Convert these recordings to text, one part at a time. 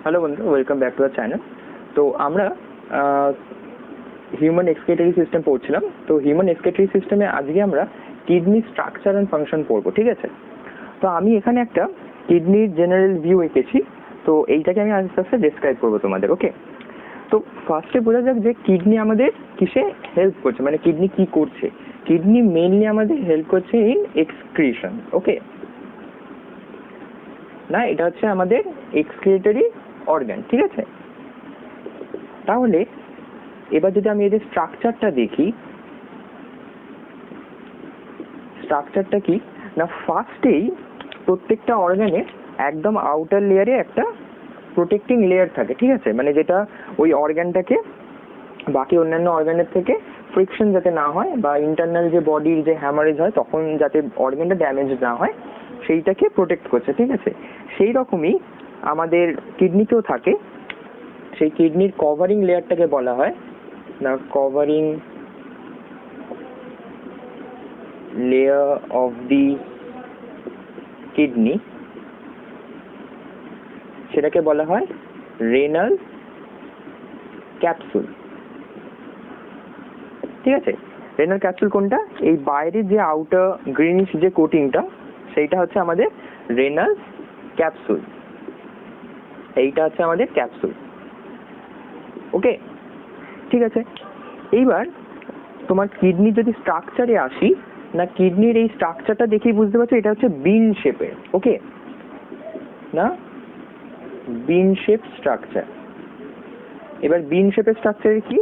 Hello বন্ধু, welcome back to our channel. তো আমরা হিউম্যান এক্সক্রিটরি সিস্টেম পড়ছিলাম। তো হিউম্যান এক্সক্রিটরি সিস্টেমে আজকে আমরা কিডনি স্ট্রাকচার অ্যান্ড ফাংশন পড়বো, ঠিক আছে? তো আমি এখানে একটা কিডনির জেনারেল ভিউ এঁকেছি। তো এইটাকে আমি আস্তে আস্তে ডেসক্রাইব করবো তোমাদের, ওকে? তো ফার্স্টে বোঝা যাক যে কিডনি আমাদের কিসে হেল্প করছে, মানে কিডনি কি করছে। কিডনি মেইনলি আমাদের হেল্প করছে ইন এক্সক্রিশন, ওকে? না, এটা হচ্ছে আমাদের এক্সক্রিটরি অর্গান, ঠিক আছে? তাহলে এবার যদি আমি এদের স্ট্রাকচারটা দেখি, স্ট্রাকচারটা কি না, ফার্স্টেই প্রত্যেকটা অর্গানে একদম আউটার লেয়ারে একটা প্রোটেক্টিং লেয়ার থাকে, ঠিক আছে? মানে যেটা ওই অর্গানটাকে বাকি অন্যান্য অর্গানের থেকে ফ্রিকশন যাতে না হয় বা ইন্টারনাল যে বডির যে হ্যামারেজ হয় তখন যাতে অর্গানটা ড্যামেজ না হয় সেইটাকে প্রোটেক্ট করছে, ঠিক আছে? সেই রকমই আমাদের কিডনিতেও থাকে। সেই কিডনির কভারিং লেয়ারটাকে বলা হয় না covering layer of the kidney, সেটাকে বলা হয় রেনাল ক্যাপসুল, ঠিক আছে? রেনাল ক্যাপসুল কোনটা? এই বাইরে যে আউটার গ্রিনিশ যে কোটিংটা, সেইটা হচ্ছে আমাদের রেনাল ক্যাপসুল। এইটা হচ্ছে আমাদের ক্যাপসুল, ওকে? ঠিক আছে। এইবার তোমার কিডনি যদি স্ট্রাকচারে আসি না, কিডনির এই স্ট্রাকচারটা দেখেই বুঝতে পারছো এটা হচ্ছে বিন শেপের, ওকে? না, বিন শেপ স্ট্রাকচার। এবার বিন শেপের স্ট্রাকচারে কি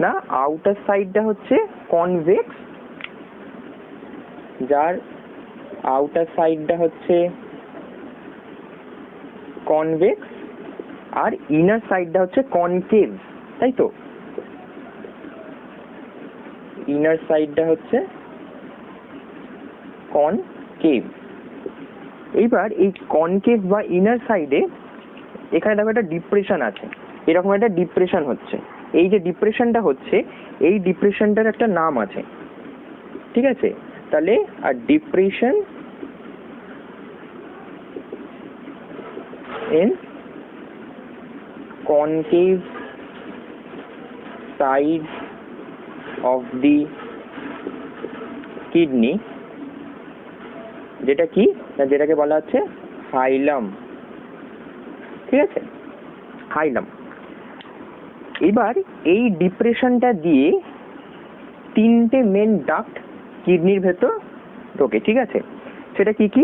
না, আউটার সাইডটা হচ্ছে কনভেক্স, যার আউটার সাইডটা হচ্ছে কনভেক্স আর ইনার সাইডটা হচ্ছে কনকেভ, তাই তো? ইনার সাইডটা হচ্ছে কনকেভ। এইবার এই কনকেভ বা ইনার সাইডে এখানে দেখো একটা ডিপ্রেশন আছে, এরকম একটা ডিপ্রেশন হচ্ছে। এই যে ডিপ্রেশনটা হচ্ছে, এই ডিপ্রেশনটার একটা নাম আছে, ঠিক আছে? তাহলে আর depression in concave side of the kidney, যেটা কি না, যেটাকে বলা হচ্ছে হাইলাম, ঠিক আছে? হাইলাম। এবার এই ডিপ্রেশনটা দিয়ে তিনটে মেন ডাক্ট কিডনির ভেতর ঢোকে, ঠিক আছে? সেটা কি কি?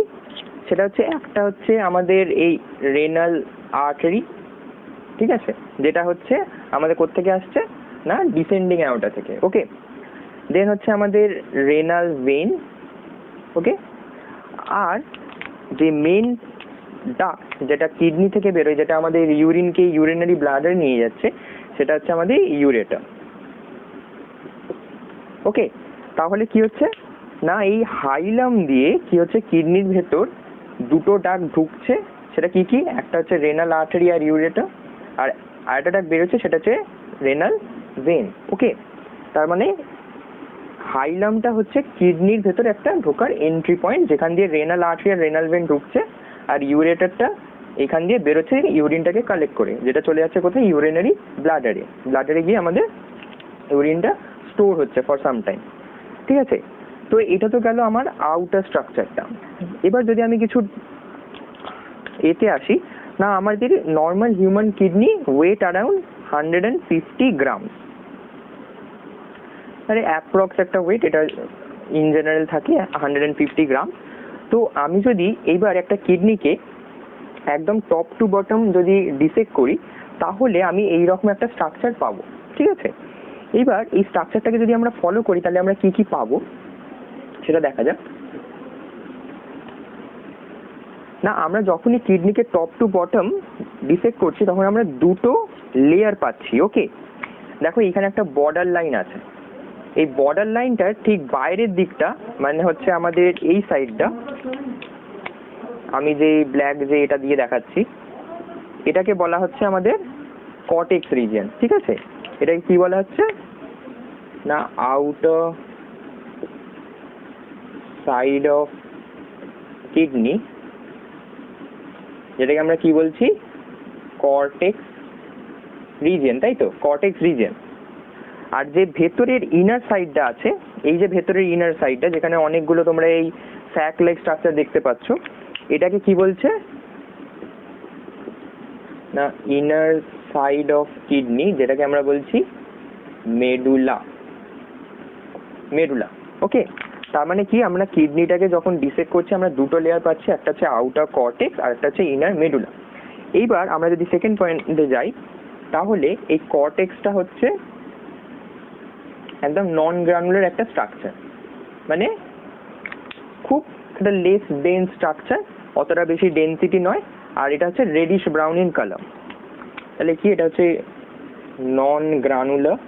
সেটা হচ্ছে একটা হচ্ছে আমাদের এই রেনাল আর্টারি, ঠিক আছে? যেটা হচ্ছে আমাদের কোত্থেকে আসছে না, ডিসেন্ডিং অ্যাওর্টা থেকে, ওকে? দেন হচ্ছে আমাদের রেনাল ভেইন, ওকে? আর যে মেন ডাক্ট যেটা কিডনি থেকে বেরোয়, যেটা আমাদের ইউরিনকে ইউরিনারি ব্লাডারে নিয়ে যাচ্ছে, সেটা হচ্ছে আমাদের ইউরেটার, ওকে? তাহলে কি হচ্ছে না, এই হাইলাম দিয়ে কি হচ্ছে, কিডনির ভেতর দুটো ডাক ঢুকছে। সেটা কি কি? একটা হচ্ছে রেনাল আর্টারি আর ইউরেটার, আর আরেকটা ডাক বেরোচ্ছে সেটা হচ্ছে রেনাল ভেন, ওকে? তার মানে হাইলামটা হচ্ছে কিডনির ভেতর একটা ঢোকার এন্ট্রি পয়েন্ট, যেখান দিয়ে রেনাল আর্টারি আর রেনাল ভেন ঢুকছে, আর ইউরেটারটা এখান দিয়ে বেরোচ্ছে ইউরিনটাকে কালেক্ট করে, যেটা চলে যাচ্ছে কোথায়, ইউরিনারি ব্লাডারে। ব্লাডারে গিয়ে আমাদের ইউরিনটা স্টোর হচ্ছে ফর সাম টাইম, ঠিক আছে? তো এটা তো গেল আমার আউটার স্ট্রাকচারটা। এবার যদি আমি কিছু এতে আসি না, আমাদের normal human kidney weight around 150 gram, মানে অ্যাপ্রক্স একটা ওয়েট, এটা ইন জেনারেল থাকে 150 গ্রাম। তো আমি যদি এইবার একটা কিডনিকে একদম টপ টু বটম যদি ডিসেক্ট করি, তাহলে আমি এইরকম একটা স্ট্রাকচার পাবো, ঠিক আছে? এইবার এই স্ট্রাকচারটাকে যদি আমরা ফলো করি, তাহলে আমরা কি কি পাবো সেটা দেখা যাক। না, আমরা যখনই কিডনিকে টপ টু বটম ডিসেক্ট করছি, তখন আমরা দুটো লেয়ার পাচ্ছি, ওকে? দেখো এখানে একটা বর্ডার লাইন আছে। এই বর্ডার লাইনটার ঠিক বাইরের দিকটা, মানে হচ্ছে আমাদের এই সাইডটা, আমি যে ব্ল্যাক যে এটা দিয়ে দেখাচ্ছি, এটাকে বলা হচ্ছে আমাদের কর্টেক্স রিজিয়ন, ঠিক আছে? এটাকে কি বলা হচ্ছে না, আউটার সাইড অফ কিডনি, যেটাকে আমরা কি বলছি, কর্টেক্স রিজিয়ন, তাই তো, কর্টেক্স রিজিয়ন। আর যে ভেতরের ইনার সাইডটা আছে, এই যে ভেতরের ইনার সাইডটা যেখানে অনেকগুলো তোমরা এই স্যাক লাইক স্ট্রাকচার দেখতে পাচ্ছ, এটাকে কি বলছে না ইনার সাইড অফ কিডনি, যেটাকে আমরা বলছি মেডুলা। মেডুলা, ওকে। তার মানে কি, আমরা কিডনিটাকে যখন ডিসেক্ট করছি আমরা দুটো লেয়ার পাচ্ছি, একটা হচ্ছে আউটার কর্টেক্স আর একটা হচ্ছে ইনার মেডুলা। এইবার আমরা যদি সেকেন্ড পয়েন্টে যাই, তাহলে এই কর্টেক্সটা হচ্ছে একদম নন গ্রানুলার একটা স্ট্রাকচার, মানে খুব একটা লেস ডেন্স স্ট্রাকচার, অতটা বেশি ডেন্সিটি নয়, আর এটা হচ্ছে রেডিশ ব্রাউন ইন কালার। তাহলে কি, এটা হচ্ছে নন গ্রানুলার,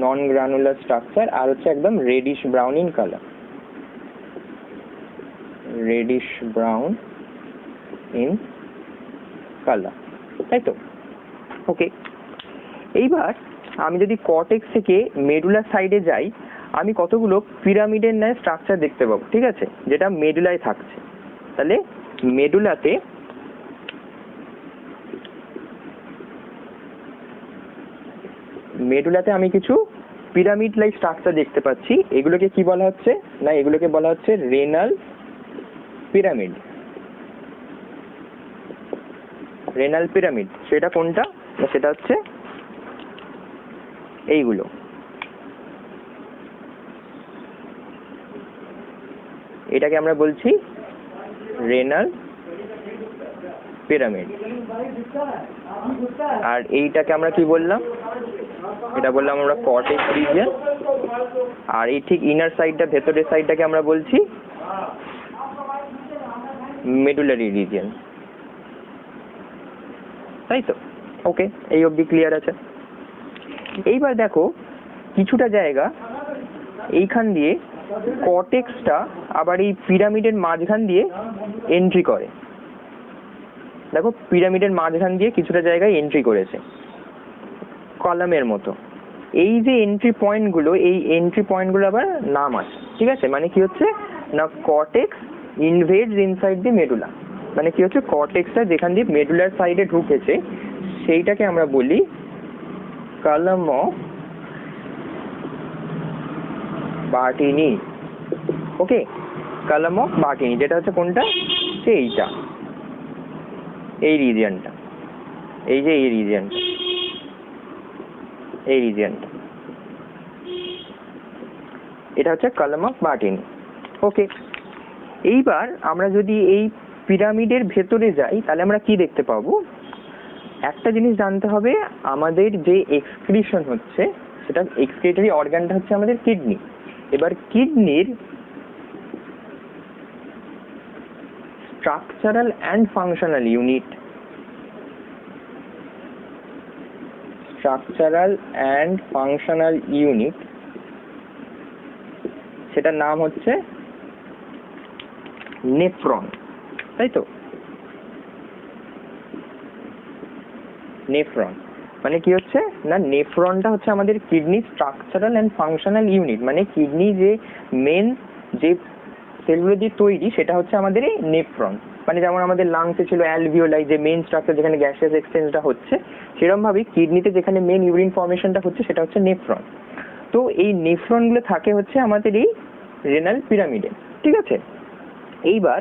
নন গ্রানুলার স্ট্রাকচার, আর হচ্ছে একদম radish brown in colour, radish brown in colour, তাই তো, ওকে। এইবার আমি যদি কর্টেক্স থেকে মেডুলার সাইডে যাই, আমি কতগুলো পিরামিডের ন্যায় স্ট্রাকচার দেখতে পাবো, ঠিক আছে, যেটা মেডুলায় থাকছে। তাহলে মেডুলাতে আমি কিছু পিরামিড লাইক স্ট্রাকচার দেখতে পাচ্ছি। এগুলোকে কি বলা হচ্ছে না, এগুলোকে বলা হচ্ছে রেনাল পিরামিড। রেনাল পিরামিড সেটা কোনটা, সেটা হচ্ছে এইগুলো, এটাকে আমরা বলছি রেনাল পিরামিড। আর এইটাকে আমরা কি বললাম, এটা বললাম আমরা কর্টেক্স রিজিয়ন। আর এই ঠিক ইনার সাইডটা, ভেতরের সাইডটাকে আমরা বলছি মেডুলারি রিজিয়ন, তাই তো, ওকে। এই অবধি ক্লিয়ার আছে। এইবার দেখো কিছুটা জায়গা এইখান দিয়ে কর্টেক্সটা আবার এই পিরামিডের মাঝখান দিয়ে এন্ট্রি করে। দেখো পিরামিডের মাঝখান দিয়ে কিছুটা জায়গায় এন্ট্রি করেছে কলামের মতো। এই যে এন্ট্রি পয়েন্টগুলো, এই এন্ট্রি পয়েন্টগুলো আবার নাম আছে, ঠিক আছে। মানে কি হচ্ছে না, কর্টেক্স ইনভেডস ইনসাইড দি মেডুলা, মানে কি হচ্ছে, কর্টেক্সটা যেখান দিয়ে মেডুলার সাইডে ঢুকেছে সেইটাকে আমরা বলি column of Bertini, okay. Column of Bertini, যেটা হচ্ছে কোনটা, এইটা, এই রিজিয়নটা, এই যে এই রিজিয়নটা, এই রিজিয়নটা, এটা হচ্ছে কলাম অফ বার্টিনি, ওকে। এইবার আমরা যদি এই পিরামিডের ভেতরে যাই, তাহলে আমরা কি দেখতে পাবো, একটা জিনিস জানতে হবে, আমাদের যে এক্সক্রিশন হচ্ছে, সেটা এক্সক্রিটরি অর্গানটা হচ্ছে আমাদের কিডনি। এবার কিডনির structural and functional unit, structural and functional unit, সেটার নাম হচ্ছে নেফ্রন, তাই তো। নেফ্রন মানে কি হচ্ছে না, নেফ্রনটা হচ্ছে আমাদের kidney structural and functional unit, মানে কিডনি যে মেন যে সেলগুলো দিয়ে তৈরি সেটা হচ্ছে আমাদের এই নেফ্রন। মানে যেমন আমাদের লাংসে ছিল অ্যালভিওলাই, যে মেন স্ট্রাকচার যেখানে গ্যাসিয়াস এক্সচেঞ্জটা হচ্ছে, সেরকম ভাবে কিডনিতে যেখানে মেন ইউরিন ফর্মেশনটা হচ্ছে সেটা হচ্ছে নেফ্রন। তো এই নেফ্রনগুলো থাকে হচ্ছে আমাদের এই রেনাল পিরামিডে, ঠিক আছে। এইবার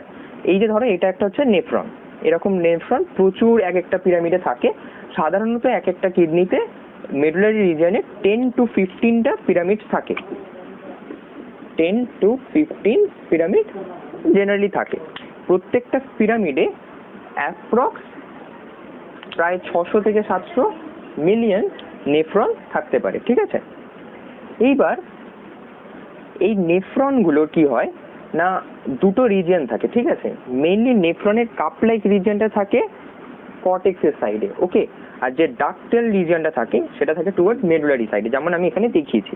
এই যে ধরো এটা একটা হচ্ছে নেফ্রন, এরকম নেফ্রন প্রচুর এক একটা পিরামিডে থাকে। সাধারণত এক একটা কিডনিতে মেডুলারি রিজিয়নে 10 to 15টা পিরামিড থাকে, 10 to 15 পিরামিড জেনারেলি থাকে। প্রত্যেকটা পিরামিডে অ্যাপ্রক্স প্রায় 600 থেকে 700 মিলিয়ন নেফ্রন থাকতে পারে, ঠিক আছে। এইবার এই নেফ্রনগুলো কি হয় না, দুটো রিজিয়ন থাকে, ঠিক আছে। মেইনলি নেফ্রনের কাপ লাইক রিজিয়নটা থাকে কর্টেক্সের সাইডে, ওকে। আর যে ডাক্টাল রিজিয়নটা থাকে সেটা থাকে টুয়ার্ডস মেডুলারি সাইডে, যেমন আমি এখানে দেখিয়েছি।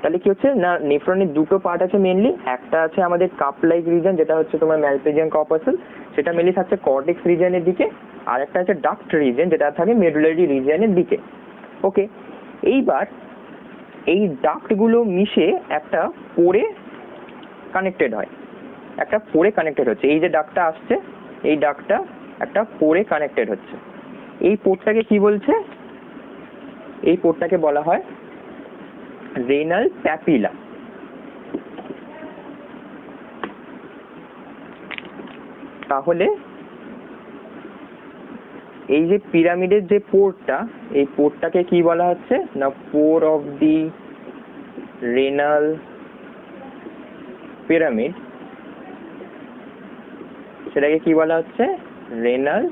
তাহলে কি হচ্ছে না, নেফ্রনের দুটো পার্ট আছে মেইনলি, একটা আছে আমাদের কাপ লাইক রিজিয়ন যেটা হচ্ছে তোমার ম্যালপেজিয়ান কর্পাসল, সেটা মেইনলি থাকছে কর্টেক্স রিজিয়নের দিকে, আর একটা আছে ডাক্ট রিজিয়ন যেটা থাকে মেডুলারি রিজিয়নের দিকে, ওকে। এইবার এই ডাক্টগুলো মিশে একটা পোরে কানেক্টেড হয়, একটা পোরে কানেক্টেড হচ্ছে। এই যে ডাকটা আসছে, এই ডাকটা একটা পোরে কানেক্টেড হচ্ছে। এই পোরটাকে কি বলছে? এই পোরটাকে বলা হয় রেনাল প্যাপিলা। তাহলে এই যে পিরামিডের যে পোরটা, এই পোরটাকে কি বলা হচ্ছে না পোর অফ দি রেনাল পিরামিড, সেটাকে কি বলা হচ্ছে? রেনাল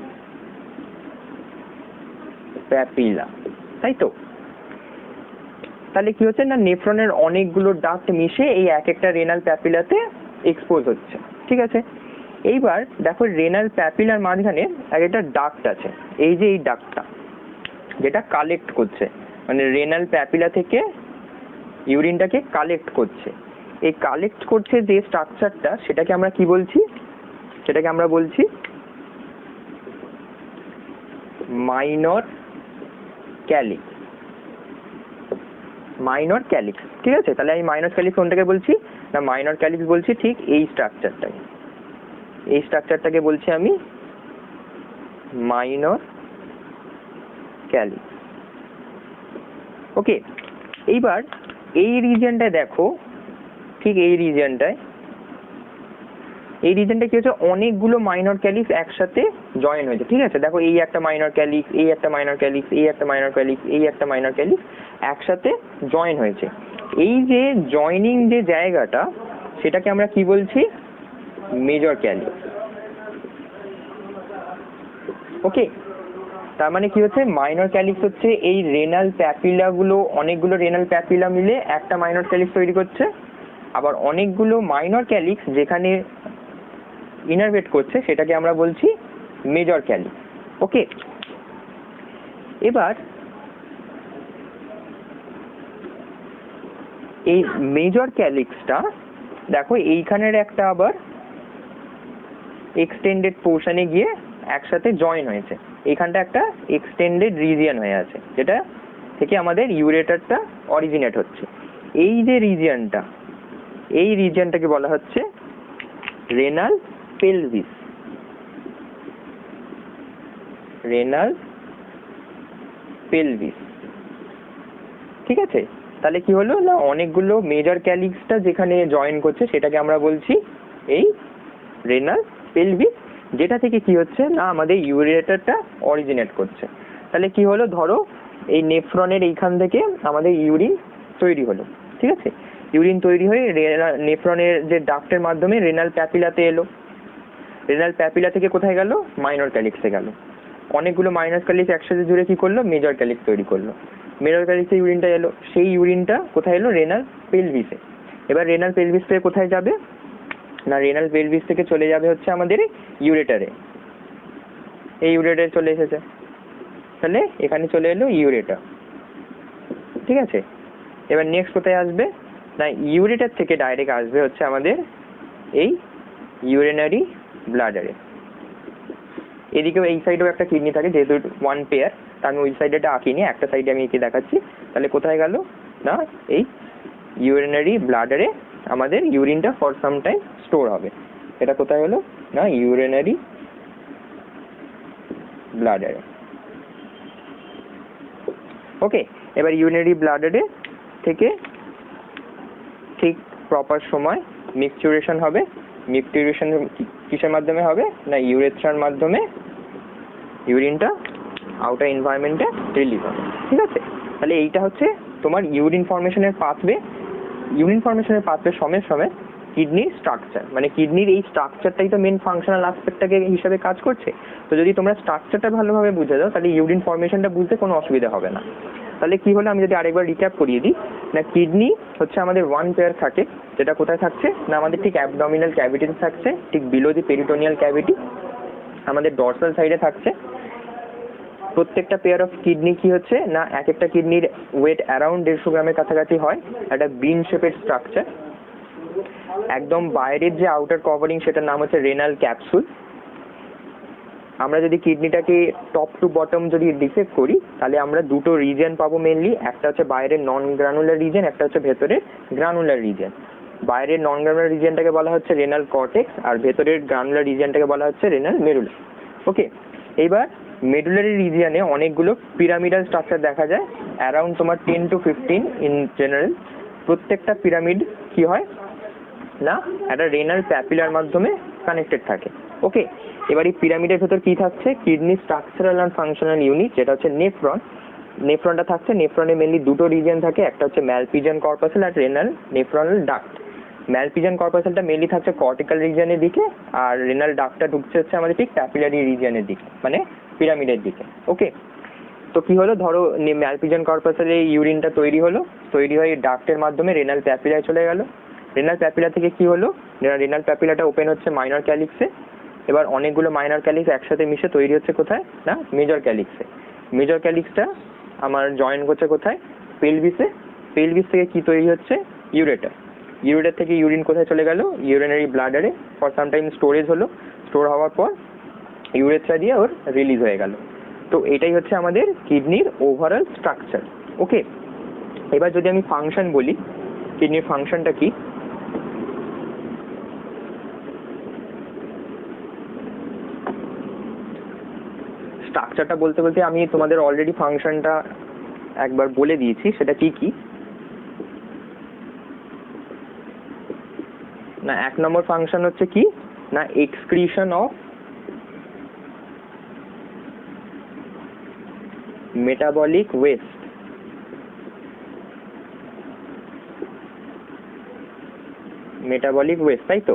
প্যাপিলা, তাই তো? তাহলে কি হচ্ছে না নেফ্রনের অনেকগুলো ডাক্ট মিশে এই এক একটা রেনাল প্যাপিলাতে এক্সপোজ হচ্ছে, ঠিক আছে? এইবার দেখো রেনাল প্যাপিলার মাঝখানে একটা ডাক্ট আছে, এই যে এই ডাক্টটা যেটা কালেক্ট করছে, মানে রেনাল প্যাপিলা থেকে ইউরিনটাকে কালেক্ট করছে। এই কালেক্ট করছে যে স্ট্রাকচারটা, সেটাকে আমরা কি বলছি? সেটাকে আমরা বলছি মাইনর ক্যালিক্স। মাইনর ক্যালিক্স, ঠিক আছে? তাহলে আমি মাইনর ক্যালিক্স কোনটাকে বলছি না মাইনর ক্যালিক্স বলছি ঠিক এই স্ট্রাকচারটাকে। এই স্ট্রাকচারটাকে বলছি আমি মাইনর ক্যালিক্স। ওকে, এইবার এই রিজিয়নটায় দেখো, ঠিক এই রিজিয়নটায় কি হচ্ছে অনেকগুলো মাইনর ক্যালিক্স একসাথে জয়েন হয়েছে, ঠিক আছে? দেখো এই একটা মাইনর ক্যালিক্স, এই একটা মাইনর ক্যালিক্স, এই একটা মাইনর ক্যালিক্স, এই একটা মাইনর ক্যালিক্স একসাথে জয়েন হয়েছে। এই যে জয়েনিং যে জায়গাটা, সেটাকে আমরা কি বলছি? Major calyx. ওকে, তার মানে কি হচ্ছে মাইনর ক্যালিক্স হচ্ছে এই রেনাল প্যাপিলা গুলো, অনেকগুলো রেনাল প্যাপিলা মিলে একটা মাইনর ক্যালিক্স তৈরি করছে, আবার অনেকগুলো মাইনর ক্যালিক্স যেখানে ইনারভেট করছে সেটাকে আমরা বলছি মেজর ক্যালিক্স। ওকে, এবার এই মেজর ক্যালিক্সটা দেখো এইখানের একটা আবার এক্সটেন্ডেড পোর্শনে গিয়ে একসাথে জয়েন হয়েছে, এইখানটা একটা এক্সটেন্ডেড রিজিয়ন হয়ে আছে, যেটা থেকে আমাদের ইউরেটারটা অরিজিনেট হচ্ছে। এই যে রিজিয়নটা, এই রিজিয়নটাকে বলা হচ্ছে রেনাল পেলভিস। রেনাল পেলভিস, ঠিক আছে? তাহলে কি হলো না অনেকগুলো মেজর ক্যালিক্সটা যেখানে জয়েন করছে সেটাকে আমরা বলছি এই রেনাল পেলভিস, যেটা থেকে কি হচ্ছে না আমাদের ইউরেটারটা অরিজিনেট করছে। তাহলে কি হলো, ধরো এই নেফ্রনের এইখান থেকে আমাদের ইউরিন তৈরি হলো, ঠিক আছে? ইউরিন তৈরি হয়ে নেফ্রনের যে ডাক্টের মাধ্যমে রেনাল প্যাপিলাতে এলো, রেনাল প্যাপিলা থেকে কোথায় গেল? মাইনর ক্যালিক্সে গেল। অনেকগুলো মাইনর ক্যালিক্স একসাথে জুড়ে কি করলো? মেজর ক্যালিক্স তৈরি করলো। মেজর ক্যালিক্সে ইউরিনটা এলো, সেই ইউরিনটা কোথায় এলো? রেনাল পেলভিসে। এবার রেনাল পেলভিস থেকে কোথায় যাবে না রেনাল পেলভিস থেকে চলে যাবে হচ্ছে আমাদের ইউরেটারে। এই ইউরেটারে চলে এসেছে, তাহলে এখানে চলে এলো ইউরেটার, ঠিক আছে? এবার নেক্সট কোথায় আসবে না ইউরেটার থেকে ডাইরেক্ট আসবে হচ্ছে আমাদের এই ইউরিনারি ব্লাডারে। এদিকেও এই সাইডেও একটা কিডনি থাকে, যেহেতু ওয়ান পেয়ার, তা আমি ওই সাইডেটা আঁকিনি, একটা সাইডে আমি এঁকে দেখাচ্ছি। তাহলে কোথায় গেল না এই ইউরিনারি ব্লাডারে আমাদের ইউরিনটা ফর সাম টাইম স্টোর হবে। এটা কোথায় হলো না ইউরিনারি ব্লাডারে। ওকে, এবার ইউরিনারি ব্লাডারে থেকে ঠিক প্রপার সময় মিক্সচুরেশন হবে। মিক্সচুরেশন কিসের মাধ্যমে হবে না ইউরেথ্রার মাধ্যমে ইউরিনটা আউটার এনভায়রনমেন্টে রিলিজ হবে, ঠিক আছে? তাহলে এইটা হচ্ছে তোমার ইউরিন ফর্মেশনের পাথওয়ে। ইউরিন ফর্মেশনের পাথওয়ে সমেত সমেত কিডনির স্ট্রাকচার, মানে কিডনির এই স্ট্রাকচারটাই তো মেন ফাংশনাল অ্যাসপেক্টটাকে হিসাবে কাজ করছে। তো যদি তোমরা স্ট্রাকচারটা ভালোভাবে বুঝে যাও তাহলে ইউরিন ফর্মেশনটা বুঝতে কোনো অসুবিধা হবে না। তাহলে কি হলো, আমি যদি আরেকবার রিক্যাপ করিয়ে দিই না কিডনি হচ্ছে আমাদের ওয়ান পেয়ার থাকে, যেটা কোথায় থাকছে না আমাদের ঠিক অ্যাবডোমিনাল ক্যাভিটিতে থাকছে, ঠিক বিলো দি পেরিটোনিয়াল ক্যাভিটি আমাদের ডর্সাল সাইডে থাকছে। প্রত্যেকটা পেয়ার অফ কিডনি কি হচ্ছে না এক একটা কিডনির ওয়েট অ্যারাউন্ড 150 গ্রামের কাছাকাছি হয়, একটা বিন শেপের স্ট্রাকচার। একদম বাইরের যে আউটার কভারিং সেটার নাম হচ্ছে রেনাল ক্যাপসুল। আমরা যদি কিডনিটাকে টপ টু বটম যদি ডিসেক্ট করি তাহলে আমরা দুটো রিজিয়ন পাবো মেনলি, একটা হচ্ছে বাইরের নন গ্রানুলার রিজিয়ন, একটা হচ্ছে ভেতরের গ্রানুলার রিজিয়ন। বাইরের নন গ্রানুলার রিজিয়নটাকে বলা হচ্ছে রেনাল কর্টেক্স, আর ভেতরের গ্রানুলার রিজিয়নটাকে বলা হচ্ছে রেনাল মেরুলা। ওকে, এইবার মেডুলারি রিজিয়নে অনেকগুলো পিরামিডাল স্ট্রাকচার দেখা যায়, অ্যারাউন্ড তোমার 10 to 15 ইন জেনারেল। প্রত্যেকটা পিরামিড কি হয় না একটা রেনাল প্যাপিলার মাধ্যমে কানেক্টেড থাকে। ওকে, এবার এই পিরামিডের ভেতর কি থাকছে, kidney structural and functional unit, যেটা হচ্ছে নেফ্রন। নেফ্রনটা থাকছে, নেফ্রনে মেনলি দুটো রিজিয়ন থাকে, একটা হচ্ছে ম্যালপিজিয়ান কর্পাসেল আর রেনাল নেফ্রনাল ডাক্ট। ম্যালপিজিয়ান কর্পাসেলটা মেনলি থাকছে কর্টিক্যাল রিজিয়নের দিকে, আর রেনাল ডাক্টটা ঢুকছে হচ্ছে আমাদের ঠিক প্যাপিলারি রিজিয়নের দিকে, মানে পিরামিডের দিকে। ওকে, তো কি হলো, ধরো ম্যালপিজিয়ান কর্পাসেলে ইউরিনটা তৈরি হয়ে ডাক্টের মাধ্যমে রেনাল প্যাপিলায় চলে গেল। রেনাল প্যাপিলা থেকে কি হলো, রেনাল প্যাপিলাটা ওপেন হচ্ছে মাইনর ক্যালিক্সে। এবার অনেকগুলো মাইনর ক্যালিক্স একসাথে মিশে তৈরি হচ্ছে কোথায় না মেজর ক্যালিক্সে। মেজর ক্যালিক্সটা আমার জয়েন করছে কোথায়, পেলভিসে। পেলভিস থেকে কি তৈরি হচ্ছে, ইউরেটার। ইউরেটার থেকে ইউরিন কোথায় চলে গেল, ইউরিনারি ব্লাডারে, ফর সাম টাইম স্টোরেজ হলো। স্টোর হওয়ার পর ইউরেথ্রা দিয়ে ওর রিলিজ হয়ে গেল। তো এটাই হচ্ছে আমাদের কিডনির ওভারঅল স্ট্রাকচার। ওকে, এবার যদি আমি ফাংশন বলি, কিডনির ফাংশনটা কি, স্ট্রাকচারটা বলতে বলতে আমি তোমাদের অলরেডি ফাংশনটা একবার বলে দিয়েছি, সেটা কি কি না, 1 নম্বর ফাংশন হচ্ছে কি না excretion of metabolic West. Metabolic West, তাই তো,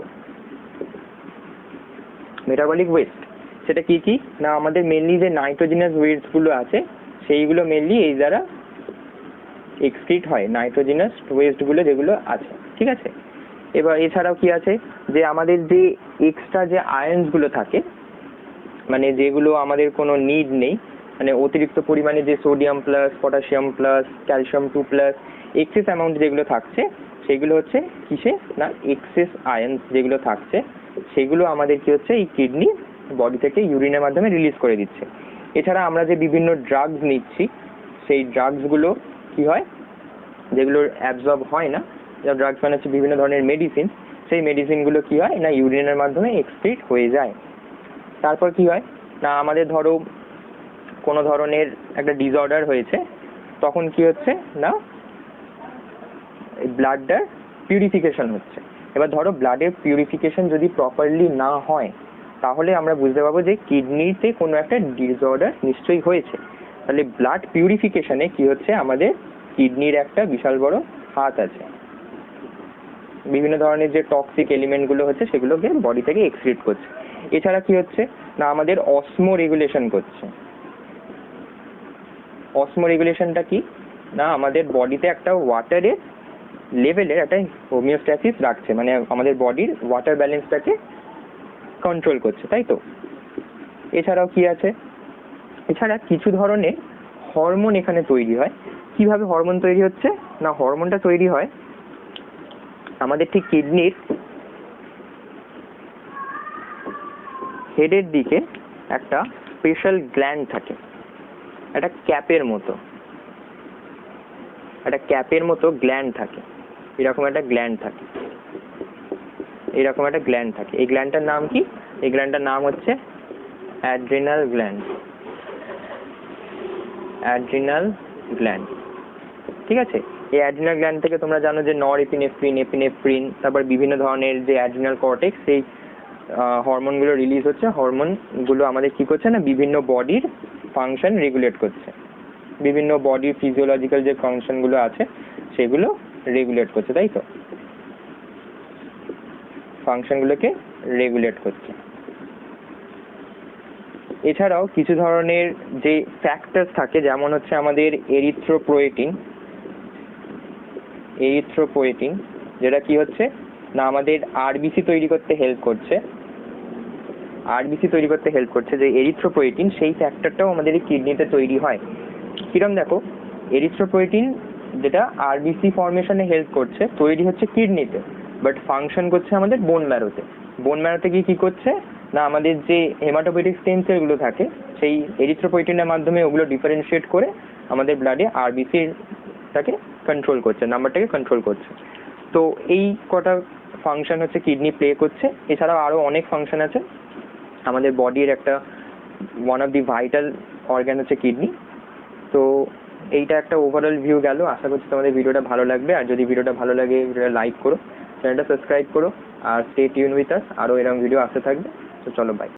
মেটাবলিক ওয়েস্ট সেটা কি কি না আমাদের মেনলি যে নাইট্রোজেনাস ওয়েস্ট গুলো আছে সেইগুলো মেনলি এই দ্বারা এক্সক্রিট হয়, নাইট্রোজেনাস ওয়েস্ট গুলো যেগুলো আছে, ঠিক আছে। এবার এছাড়াও কি আছে, যে আমাদের যে এক্সট্রা যে আয়ন্স গুলো থাকে, মানে যেগুলো আমাদের কোনো নিড নেই, মানে অতিরিক্ত পরিমাণে যে sodium plus potassium plus calcium 2 plus excess amount যেগুলো থাকছে, সেগুলো হচ্ছে কিসে না এক্সেস আয়ন্স যেগুলো থাকছে সেগুলো আমাদের কি হচ্ছে এই কিডনি বডি থেকে ইউরিনের মাধ্যমে রিলিজ করে দিচ্ছে। এছাড়া আমরা যে বিভিন্ন ড্রাগস নিচ্ছি, সেই ড্রাগসগুলো কি হয়, যেগুলো অ্যাবজর্ব হয় না, যা ড্রাগস মানে হচ্ছে বিভিন্ন ধরনের মেডিসিন, সেই মেডিসিনগুলো কি হয় না ইউরিনের মাধ্যমে এক্সক্রিট হয়ে যায়। তারপর কি হয় না আমাদের ধরো কোনো ধরনের একটা ডিসঅর্ডার হয়েছে, তখন কি হচ্ছে না ব্লাডটার পিউরিফিকেশন হচ্ছে। এবার ধরো ব্লাডের পিউরিফিকেশন যদি প্রপারলি না হয়, তাহলে আমরা বুঝতে পারবো যে কিডনিতে কোনো একটা ডিসঅর্ডার নিশ্চয়ই হয়েছে। তাহলে ব্লাড পিউরিফিকেশনে কি হচ্ছে, আমাদের কিডনির একটা বিশাল বড় হাত আছে। বিভিন্ন ধরনের যে টক্সিক এলিমেন্টগুলো হচ্ছে সেগুলোকে বডি থেকে এক্সক্রিট করছে। এছাড়া কি হচ্ছে না আমাদের অসমো রেগুলেশন করছে। অসমো রেগুলেশনটা কি না আমাদের বডিতে একটা ওয়াটারের লেভেলের একটা হোমিওস্ট্যাসিস রাখছে, মানে আমাদের বডির ওয়াটার ব্যালেন্সটাকে কন্ট্রোল করছে, তাই তো। এছাড়াও কি আছে, এছাড়া কিছু ধরনের হরমোন এখানে তৈরি হয়। কিভাবে হরমোন তৈরি হচ্ছে না, হরমোনটা তৈরি হয় আমাদের ঠিক কিডনির হেডের দিকে একটা স্পেশাল গ্ল্যান্ড থাকে, একটা ক্যাপের মতো গ্ল্যান্ড থাকে, এরকম একটা গ্ল্যান্ড থাকে, এই গ্ল্যান্ডটার নাম কি, এই গ্ল্যান্ডটার নাম হচ্ছে অ্যাড্রিনাল গ্ল্যান্ড। ঠিক আছে, এই অ্যাড্রিনাল গ্ল্যান্ড থেকে তোমরা জানো যে নর এপিনেফ্রিন, তারপর বিভিন্ন ধরনের যে অ্যাড্রিনাল কর্টেক্স, সেই হরমোনগুলো রিলিজ হচ্ছে। হরমোনগুলো আমাদের কি করছে না বিভিন্ন বডির ফাংশন রেগুলেট করছে, বিভিন্ন বডির ফিজিওলজিক্যাল যে ফাংশনগুলো আছে সেগুলো রেগুলেট করছে, তাই তো, ফাংশনগুলোকে রেগুলেট করছে। এছাড়াও কিছু ধরনের যে ফ্যাক্টরস থাকে, যেমন হচ্ছে আমাদের এরিথ্রোপোয়েটিন, যেটা কি হচ্ছে না আমাদের আরবিসি তৈরি করতে হেল্প করছে, যে এরিথ্রোপোয়েটিন, সেই ফ্যাক্টরটাও আমাদের এই কিডনিতে তৈরি হয়। কিরম দেখো, এরিথ্রোপোয়েটিন যেটা আরবিসি ফর্মেশনে হেল্প করছে, তৈরি হচ্ছে কিডনিতে, বাট ফাংশন করছে আমাদের বোন ম্যারোতে কি করছে না আমাদের যে হেমাটোপয়েটিক স্টেম সেলগুলো থাকে, সেই এরিথ্রোপোয়েটিনের মাধ্যমে ওগুলো ডিফারেন্সিয়েট করে আমাদের ব্লাডে আরবিসিটাকে কন্ট্রোল করছে, নাম্বারটাকে কন্ট্রোল করছে। তো এই কটা ফাংশন হচ্ছে কিডনি প্লে করছে। এছাড়াও আরও অনেক ফাংশন আছে। আমাদের বডির একটা one of the vital organ হচ্ছে কিডনি। তো এইটা একটা ওভারঅল ভিউ গেল। আশা করছি তোমাদের ভিডিওটা ভালো লাগবে। আর যদি ভিডিওটা ভালো লাগে ভিডিওটা লাইক করো, চ্যানেলটা সাবস্ক্রাইব করো, আর স্টে টিউন উইথ আস। আরও এরকম ভিডিও আসতে থাকবে। তো চলো, বাই।